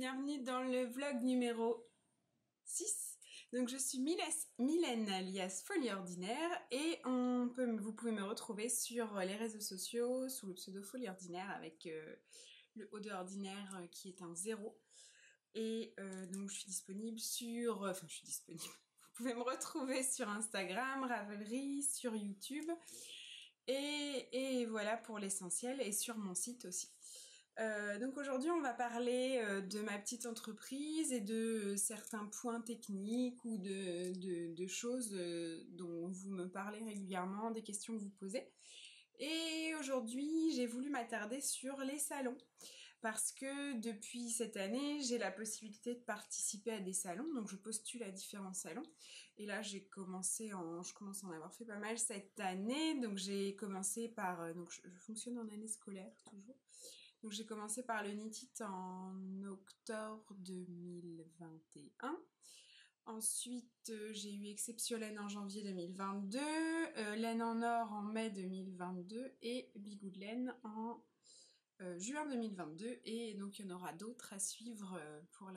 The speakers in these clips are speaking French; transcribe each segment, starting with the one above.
bienvenue dans le vlog numéro 6. Donc je suis Mylène alias Folie Ordinaire et vous pouvez me retrouver sur les réseaux sociaux sous le pseudo Folie Ordinaire avec le haut de ordinaire qui est un 0. Et donc je suis disponible sur... Vous pouvez me retrouver sur Instagram, Ravelry, sur YouTube et voilà pour l'essentiel et sur mon site aussi. Donc aujourd'hui on va parler de ma petite entreprise et de certains points techniques ou de choses dont vous me parlez régulièrement, des questions que vous posez. Et aujourd'hui j'ai voulu m'attarder sur les salons parce que depuis cette année j'ai la possibilité de participer à des salons, donc je postule à différents salons et là je commence à en avoir fait pas mal cette année. Donc j'ai commencé par donc je fonctionne en année scolaire toujours. Donc j'ai commencé par le Knit It en octobre 2021. Ensuite, j'ai eu Exceptiolaine en janvier 2022, Laine en or en mai 2022 et Bigoudlaine en juin 2022. Et donc il y en aura d'autres à suivre pour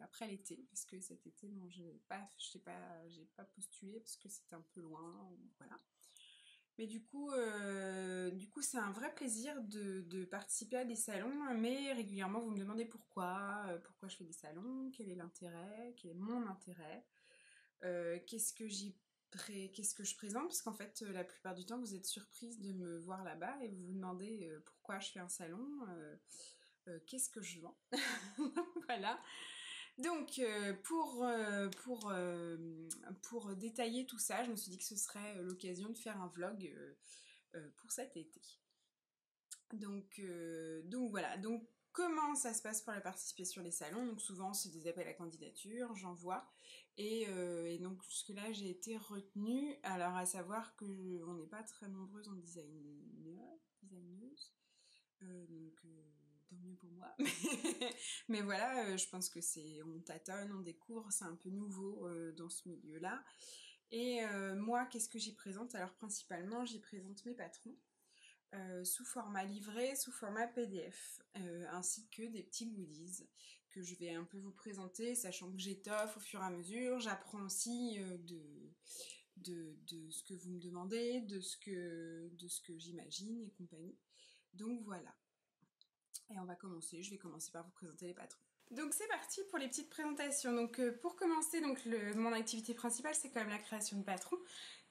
après l'été, parce que cet été, non, j'ai pas postulé parce que c'était un peu loin, voilà. Mais du coup, c'est un vrai plaisir de participer à des salons, mais régulièrement vous me demandez pourquoi je fais des salons, quel est l'intérêt, quel est mon intérêt, qu'est-ce que je présente, parce qu'en fait la plupart du temps vous êtes surprise de me voir là-bas et vous vous demandez pourquoi je fais un salon, qu'est-ce que je vends, voilà. Donc pour détailler tout ça, je me suis dit que ce serait l'occasion de faire un vlog pour cet été. Donc voilà. Donc comment ça se passe pour la participation des salons? Donc souvent c'est des appels à candidature, j'envoie et donc jusque-là j'ai été retenue. Alors à savoir que on n'est pas très nombreuses en designeuse. Donc tant mieux pour moi. Mais voilà, je pense que on tâtonne, on découvre, c'est un peu nouveau dans ce milieu-là. Et moi, qu'est-ce que j'y présente? Alors principalement, j'y présente mes patrons sous format livret, sous format PDF, ainsi que des petits goodies que je vais un peu vous présenter, sachant que j'étoffe au fur et à mesure. J'apprends aussi de ce que vous me demandez, de ce que j'imagine et compagnie. Donc voilà. Et je vais commencer par vous présenter les patrons. Donc c'est parti pour les petites présentations. Donc pour commencer, mon activité principale c'est quand même la création de patrons.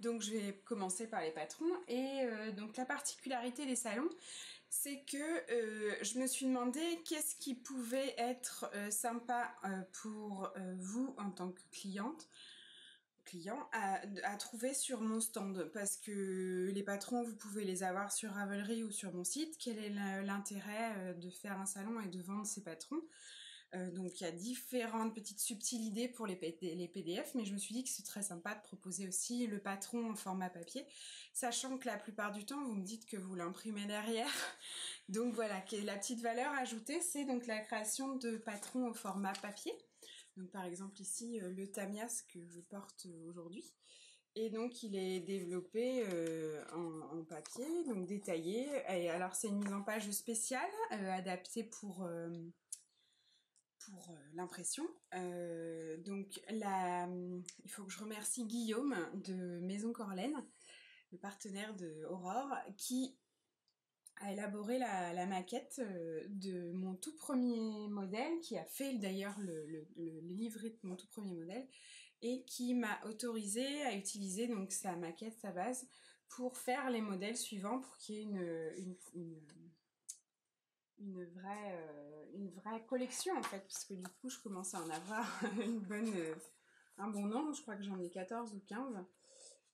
Donc je vais commencer par les patrons. Et donc la particularité des salons, c'est que je me suis demandé qu'est-ce qui pouvait être sympa pour vous en tant que client à trouver sur mon stand, parce que les patrons vous pouvez les avoir sur Ravelry ou sur mon site. Quel est l'intérêt de faire un salon et de vendre ces patrons? Donc il y a différentes petites subtiles idées pour les PDF, mais je me suis dit que c'est très sympa de proposer aussi le patron en format papier, sachant que la plupart du temps vous me dites que vous l'imprimez derrière. Donc voilà, la petite valeur ajoutée, c'est donc la création de patrons au format papier. Donc par exemple ici le tamias que je porte aujourd'hui, et donc il est développé en papier, donc détaillé. Et alors c'est une mise en page spéciale adaptée pour l'impression. Donc il faut que je remercie Guillaume de Maison Corlaine, le partenaire de Aurore, qui a élaboré la maquette de mon tout premier modèle, qui a fait d'ailleurs le livret de mon tout premier modèle, et qui m'a autorisé à utiliser donc sa maquette, sa base, pour faire les modèles suivants, pour qu'il y ait une vraie collection en fait, parce que du coup je commence à en avoir un bon nombre. Je crois que j'en ai 14 ou 15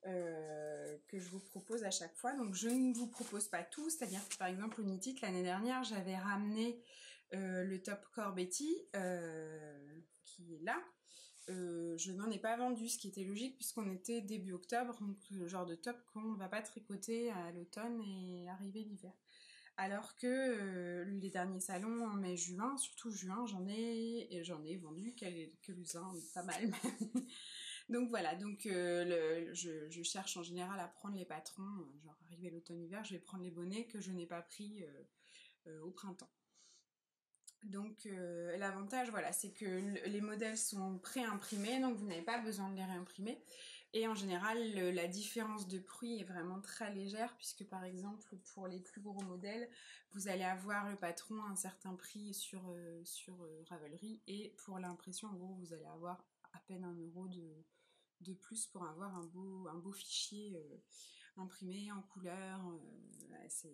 que je vous propose à chaque fois. Donc je ne vous propose pas tout, c'est-à-dire que par exemple au Knit It l'année dernière j'avais ramené le top Core Betty qui est là. Je n'en ai pas vendu, ce qui était logique puisqu'on était début octobre, donc le genre de top qu'on ne va pas tricoter à l'automne et arriver l'hiver. Alors que les derniers salons en mai-juin, surtout juin, j'en ai vendu quelques-uns, pas mal même. Donc voilà, je cherche en général à prendre les patrons, genre arrivé l'automne-hiver, je vais prendre les bonnets que je n'ai pas pris au printemps. Donc l'avantage, voilà, c'est que les modèles sont pré-imprimés, donc vous n'avez pas besoin de les réimprimer. Et en général, la différence de prix est vraiment très légère, puisque par exemple, pour les plus gros modèles, vous allez avoir le patron à un certain prix sur Ravelry, et pour l'impression, en gros, vous allez avoir à peine 1 € de plus pour avoir un beau fichier imprimé en couleur, c'est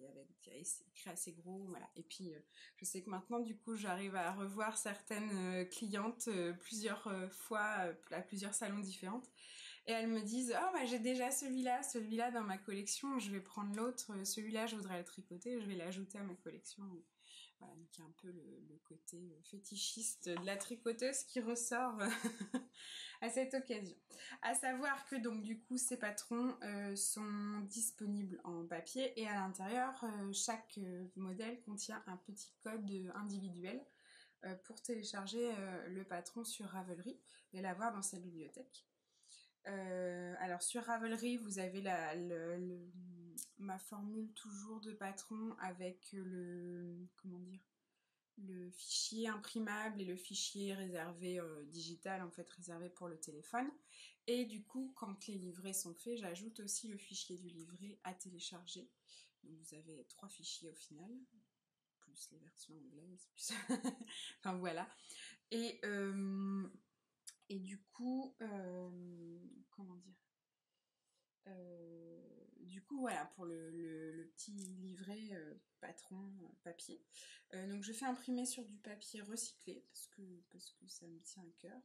écrit assez gros, voilà. Et puis je sais que maintenant du coup j'arrive à revoir certaines clientes plusieurs fois à plusieurs salons différents, et elles me disent oh bah j'ai déjà celui-là dans ma collection, je vais prendre l'autre, celui-là je voudrais le tricoter, je vais l'ajouter à ma collection. Voilà, donc il y a un peu le côté fétichiste de la tricoteuse qui ressort à cette occasion. À savoir que donc du coup ces patrons sont disponibles en papier, et à l'intérieur chaque modèle contient un petit code individuel pour télécharger le patron sur Ravelry et l'avoir dans sa bibliothèque. Alors sur Ravelry, vous avez ma formule toujours de patron avec le fichier imprimable et le fichier réservé digital, en fait réservé pour le téléphone. Et du coup, quand les livrets sont faits, j'ajoute aussi le fichier du livret à télécharger. Donc vous avez 3 fichiers au final, plus les versions anglaises, plus... enfin voilà. Et du coup, comment dire, du coup voilà pour le petit livret patron papier. Donc je fais imprimer sur du papier recyclé parce que ça me tient à cœur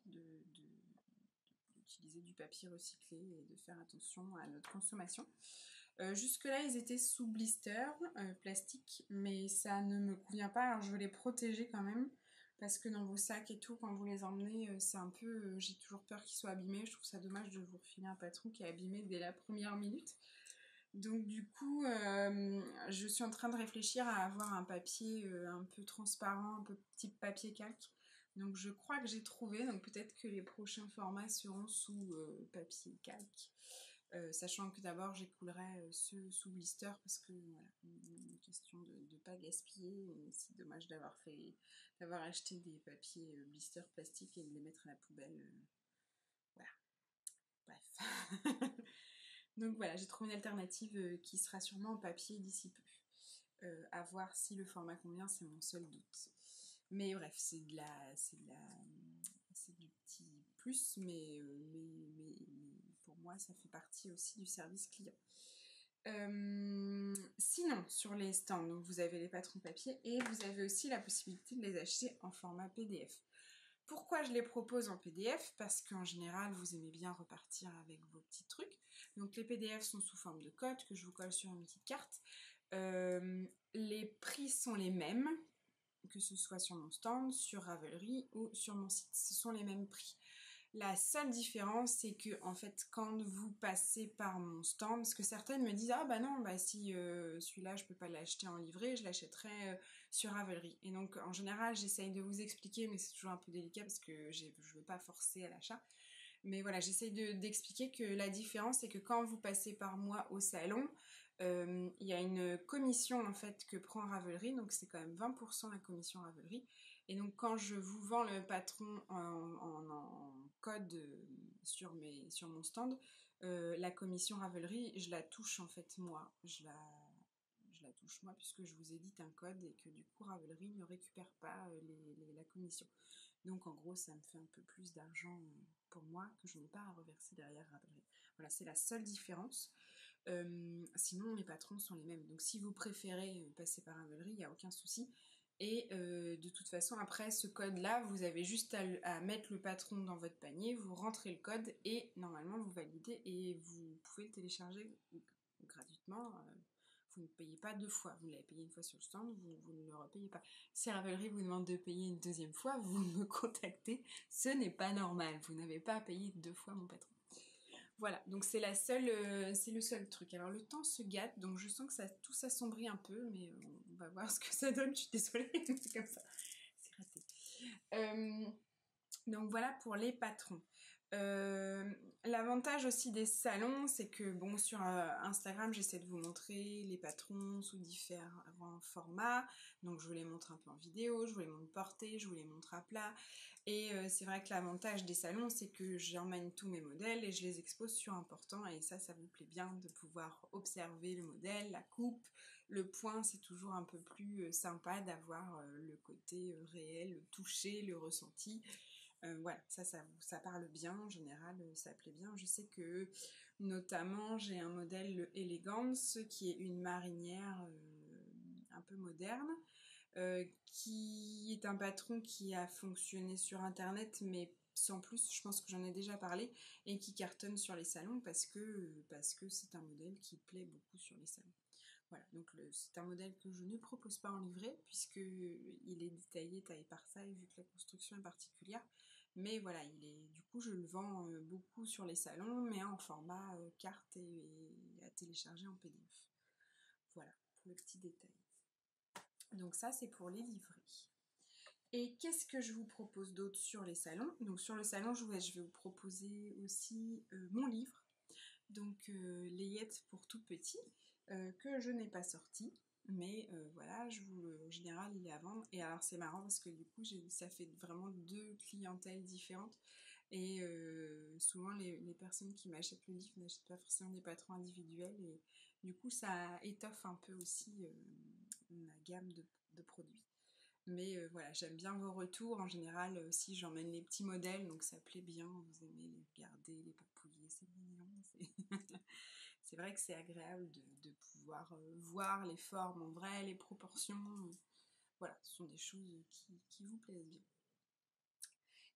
d'utiliser du papier recyclé et de faire attention à notre consommation. Jusque là ils étaient sous blister plastique, mais ça ne me convient pas, alors je veux les protéger quand même. Parce que dans vos sacs et tout, quand vous les emmenez, c'est un peu... j'ai toujours peur qu'ils soient abîmés. Je trouve ça dommage de vous refiler un patron qui est abîmé dès la première minute. Donc du coup, je suis en train de réfléchir à avoir un papier un peu transparent, un peu type papier calque. Donc je crois que j'ai trouvé, donc peut-être que les prochains formats seront sous papier calque. Sachant que d'abord j'écoulerai ceux sous blister parce que voilà, une question de ne pas gaspiller. C'est dommage d'avoir acheté des papiers blister plastique et de les mettre à la poubelle. Voilà, bref. Donc voilà, j'ai trouvé une alternative qui sera sûrement en papier d'ici peu. À voir si le format convient, c'est mon seul doute. Mais bref, c'est du petit plus, mais pour moi, ça fait partie aussi du service client. Sinon, sur les stands, donc vous avez les patrons papier et vous avez aussi la possibilité de les acheter en format PDF. Pourquoi je les propose en PDF? Parce qu'en général, vous aimez bien repartir avec vos petits trucs. Donc les PDF sont sous forme de code que je vous colle sur une petite carte. Les prix sont les mêmes, que ce soit sur mon stand, sur Ravelry ou sur mon site. Ce sont les mêmes prix. La seule différence, c'est que en fait, quand vous passez par mon stand, parce que certaines me disent ah bah non, bah si celui-là je peux pas l'acheter en livret, je l'achèterai sur Ravelry. Et donc en général, j'essaye de vous expliquer, mais c'est toujours un peu délicat parce que je veux pas forcer à l'achat. Mais voilà, j'essaye d'expliquer que la différence, c'est que quand vous passez par moi au salon, il y a une commission en fait que prend Ravelry, donc c'est quand même 20% la commission Ravelry. Et donc quand je vous vends le patron en code sur mon stand, la commission Ravelry, je la touche en fait moi. Je la touche moi puisque je vous édite un code et que du coup Ravelry ne récupère pas la commission. Donc en gros ça me fait un peu plus d'argent pour moi que je n'ai pas à reverser derrière Ravelry. Voilà, c'est la seule différence. Sinon les patrons sont les mêmes. Donc si vous préférez passer par Ravelry, il n'y a aucun souci. Et de toute façon, après ce code-là, vous avez juste à mettre le patron dans votre panier, vous rentrez le code et normalement vous validez et vous pouvez le télécharger gratuitement. Vous ne payez pas 2 fois. Vous l'avez payé une fois sur le stand, vous ne le repayez pas. Si Ravelry vous demande de payer une 2e fois, vous me contactez. Ce n'est pas normal. Vous n'avez pas à payer 2 fois mon patron. Voilà, donc c'est le seul truc. Alors le temps se gâte, donc je sens que tout s'assombrit un peu, mais on va voir ce que ça donne. Je suis désolée, c'est comme ça. C'est raté. Donc voilà pour les patrons. L'avantage aussi des salons, c'est que bon, sur Instagram, j'essaie de vous montrer les patrons sous différents formats. Donc je vous les montre un peu en vidéo, je vous les montre portés, je vous les montre à plat. Et c'est vrai que l'avantage des salons, c'est que j'emmène tous mes modèles et je les expose sur un portant. Et ça vous plaît bien de pouvoir observer le modèle, la coupe, le point. C'est toujours un peu plus sympa d'avoir le côté réel, le toucher, le ressenti. Voilà, ça parle bien, en général, ça plaît bien. Je sais que, notamment, j'ai un modèle, le Elegance, qui est une marinière un peu moderne, qui est un patron qui a fonctionné sur Internet, mais sans plus, je pense que j'en ai déjà parlé, et qui cartonne sur les salons parce que c'est un modèle qui plaît beaucoup sur les salons. Voilà, donc c'est un modèle que je ne propose pas en livret, puisqu'il est détaillé taille par taille, vu que la construction est particulière. Mais voilà, du coup, je le vends beaucoup sur les salons, mais en format carte et à télécharger en PDF. Voilà, pour le petit détail. Donc ça, c'est pour les livrets. Et qu'est-ce que je vous propose d'autre sur les salons? Donc sur le salon, je vais vous proposer aussi mon livre. Donc Layette pour tout petit, que je n'ai pas sorti. Mais voilà, en général, il est à vendre. Et alors, c'est marrant parce que du coup, ça fait vraiment deux clientèles différentes. Et souvent, les personnes qui m'achètent le livre n'achètent pas forcément des patrons individuels. Et du coup, ça étoffe un peu aussi ma gamme de produits. Mais voilà, j'aime bien vos retours. En général, aussi, j'emmène les petits modèles, donc ça plaît bien. Vous aimez les regarder, les papouiller, c'est mignon. C'est vrai que c'est agréable de pouvoir voir les formes en vrai, les proportions. Voilà, ce sont des choses qui vous plaisent bien.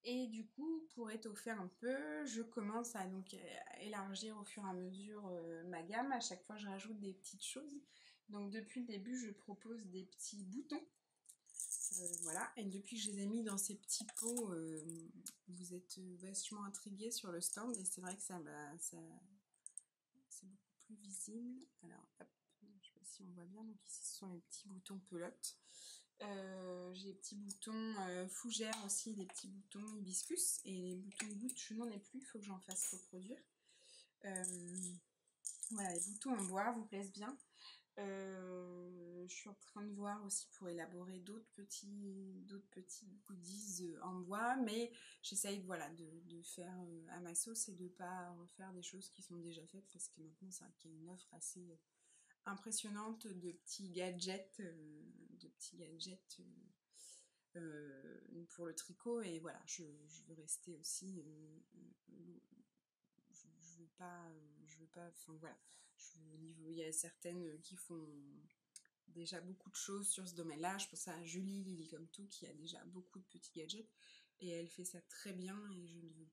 Et du coup, pour étoffer un peu, je commence à donc élargir au fur et à mesure ma gamme. À chaque fois, je rajoute des petites choses. Donc depuis le début, je propose des petits boutons. Voilà, et depuis que je les ai mis dans ces petits pots, vous êtes vachement intrigués sur le stand. Et c'est vrai que c'est beaucoup plus visible. Alors, hop, je ne sais pas si on voit bien. Donc ici, ce sont les petits boutons pelote. J'ai des petits boutons fougères aussi, des petits boutons hibiscus. Et les boutons gouttes, je n'en ai plus, il faut que j'en fasse reproduire. Voilà, les boutons en bois vous plaisent bien. Je suis en train de voir aussi pour élaborer d'autres petits goodies en bois, mais j'essaye voilà, de faire à ma sauce et de ne pas refaire des choses qui sont déjà faites, parce que maintenant c'est vrai qu'il y a une offre assez impressionnante de petits gadgets, pour le tricot. Et voilà, je veux rester aussi je veux pas, enfin voilà, il y a certaines qui font déjà beaucoup de choses sur ce domaine-là. Je pense à Julie, Lily comme tout, qui a déjà beaucoup de petits gadgets et elle fait ça très bien. Et je ne veux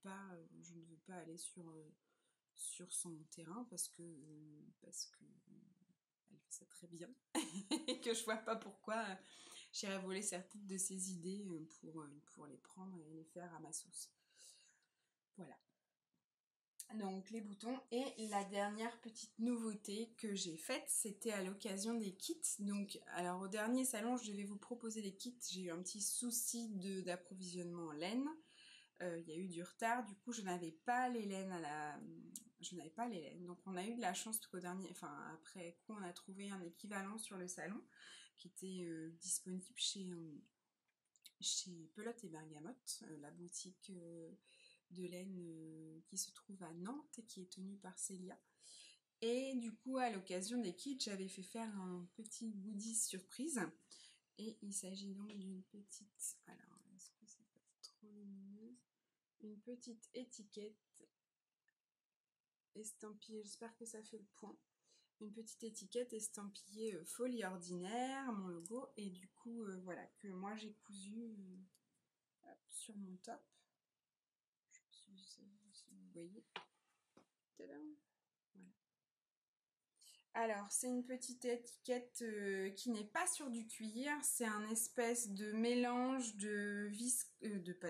pas aller sur son terrain parce que elle fait ça très bien et que je vois pas pourquoi j'irais voler certaines de ses idées pour les prendre et les faire à ma sauce. Voilà. Donc les boutons. Et la dernière petite nouveauté que j'ai faite, c'était à l'occasion des kits. Donc alors au dernier salon, je devais vous proposer des kits. J'ai eu un petit souci d'approvisionnement en laine. Il y a eu du retard, du coup je n'avais pas les laines donc on a eu de la chance qu'au dernier, enfin après coup on a trouvé un équivalent sur le salon qui était disponible chez Pelote et Bergamote, la boutique de laine qui se trouve à Nantes et qui est tenue par Célia. Et du coup, à l'occasion des kits, j'avais fait faire un petit goodies surprise. Et il s'agit donc d'une petite... Alors, est-ce que c'est pas trop lumineux? Une petite étiquette estampillée, j'espère que ça fait le point. Une petite étiquette estampillée folie ordinaire, mon logo. Et du coup, voilà, que moi j'ai cousu sur mon top. Je sais pas si vous voyez. Tadam. Voilà. Alors, c'est une petite étiquette qui n'est pas sur du cuir, c'est un espèce de mélange pas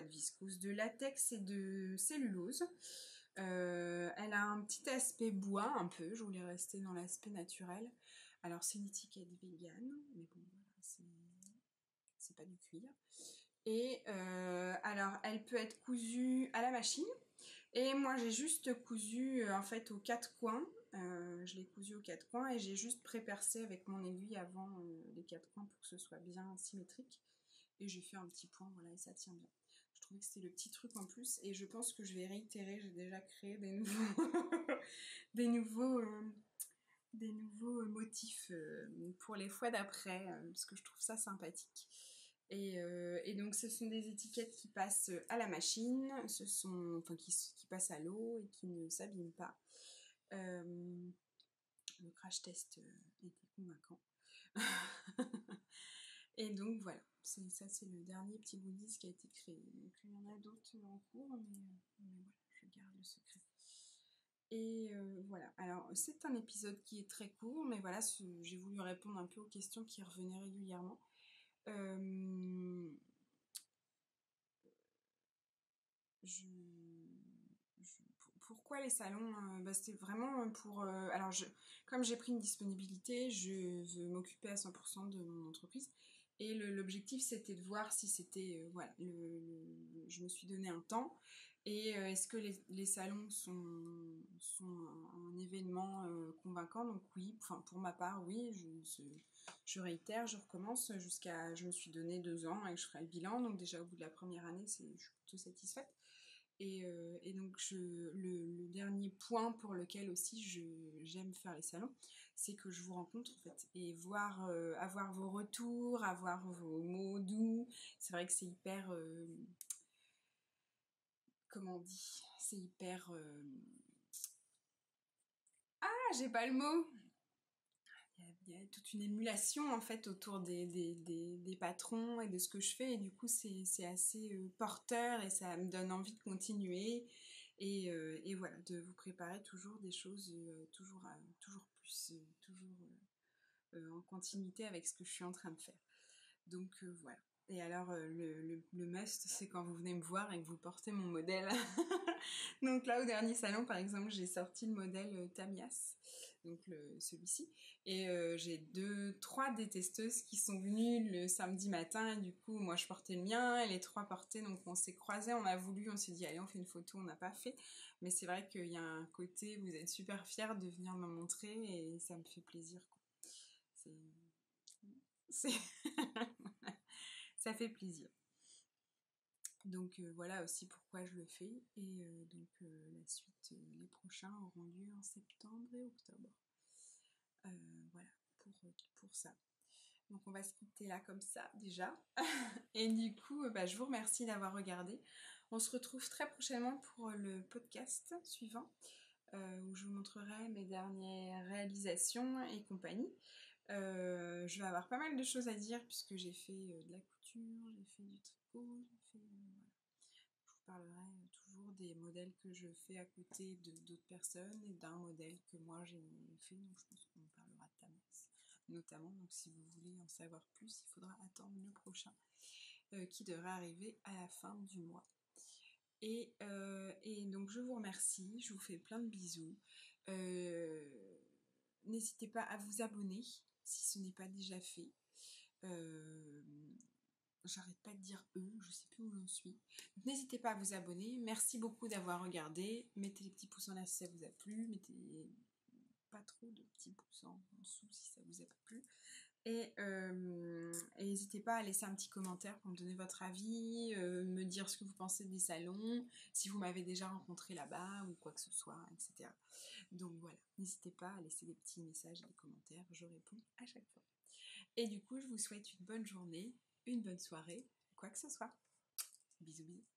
de viscose, de latex et de cellulose. Elle a un petit aspect bois un peu, je voulais rester dans l'aspect naturel. Alors, c'est une étiquette vegan, mais bon, voilà, c'est pas du cuir. Et alors, elle peut être cousue à la machine. Et moi j'ai juste cousu en fait aux 4 coins, je l'ai cousu aux 4 coins et j'ai juste pré-percé avec mon aiguille avant les 4 coins pour que ce soit bien symétrique. Et j'ai fait un petit point, voilà, et ça tient bien. Je trouvais que c'était le petit truc en plus et je pense que je vais réitérer, j'ai déjà créé des nouveaux, des nouveaux motifs pour les fois d'après, parce que je trouve ça sympathique. Et donc ce sont des étiquettes qui passent à la machine, qui passent à l'eau et qui ne s'abîment pas. Le crash test était convaincant. Et donc voilà, ça c'est le dernier petit goodies qui a été créé. Donc il y en a d'autres en cours, mais voilà, je garde le secret. Et voilà, alors c'est un épisode qui est très court, mais voilà, j'ai voulu répondre un peu aux questions qui revenaient régulièrement. Pourquoi les salons c'était vraiment pour... alors, comme j'ai pris une disponibilité, je veux m'occuper à 100% de mon entreprise. Et l'objectif, c'était de voir si c'était... voilà, je me suis donné un temps. Et est-ce que les salons sont un événement convaincant? Donc oui, enfin, pour ma part, oui, je réitère, je recommence jusqu'à... Je me suis donné 2 ans et je ferai le bilan. Donc déjà, au bout de la première année, je suis plutôt satisfaite. Et donc le dernier point pour lequel aussi j'aime faire les salons, c'est que je vous rencontre en fait et voir, avoir vos retours, avoir vos mots doux. C'est vrai que c'est hyper, comment on dit, c'est hyper... Ah, j'ai pas le mot. Il y a toute une émulation en fait autour des patrons et de ce que je fais et du coup c'est assez porteur et ça me donne envie de continuer et voilà, de vous préparer toujours des choses toujours plus, toujours en continuité avec ce que je suis en train de faire. Donc voilà. Et alors le must, c'est quand vous venez me voir et que vous portez mon modèle. Donc là, au dernier salon, par exemple, j'ai sorti le modèle Tamias, donc celui-ci. Et j'ai 3 détesteuses qui sont venues le samedi matin. Et du coup, moi, je portais le mien et les 3 portaient. Donc on s'est croisés, on a voulu, on s'est dit, allez, on fait une photo, on n'a pas fait. Mais c'est vrai qu'il y a un côté, vous êtes super fiers de venir me montrer et ça me fait plaisir, quoi. C'est... ça fait plaisir. Donc voilà aussi pourquoi je le fais. Et donc la suite, les prochains auront lieu en septembre et octobre. Voilà, pour ça. Donc on va se quitter là comme ça déjà. Et du coup, je vous remercie d'avoir regardé. On se retrouve très prochainement pour le podcast suivant, où je vous montrerai mes dernières réalisations et compagnie. Je vais avoir pas mal de choses à dire puisque j'ai fait de la couture, j'ai fait du tricot, j'ai fait... voilà. Je vous parlerai toujours des modèles que je fais à côté d'autres personnes et d'un modèle que moi j'ai fait, donc je pense qu'on parlera de Tamas notamment. Donc si vous voulez en savoir plus, il faudra attendre le prochain qui devrait arriver à la fin du mois. Et donc je vous remercie, je vous fais plein de bisous. N'hésitez pas à vous abonner si ce n'est pas déjà fait. J'arrête pas de dire je sais plus où j'en suis. N'hésitez pas à vous abonner. Merci beaucoup d'avoir regardé. Mettez les petits pouces en l'air si ça vous a plu. Mettez pas trop de petits pouces en dessous si ça vous a pas plu. Et n'hésitez pas à laisser un petit commentaire pour me donner votre avis, me dire ce que vous pensez des salons, si vous m'avez déjà rencontré là-bas ou quoi que ce soit, etc. Donc voilà, n'hésitez pas à laisser des petits messages et des commentaires, je réponds à chaque fois. Et du coup, je vous souhaite une bonne journée, une bonne soirée, quoi que ce soit. Bisous bisous.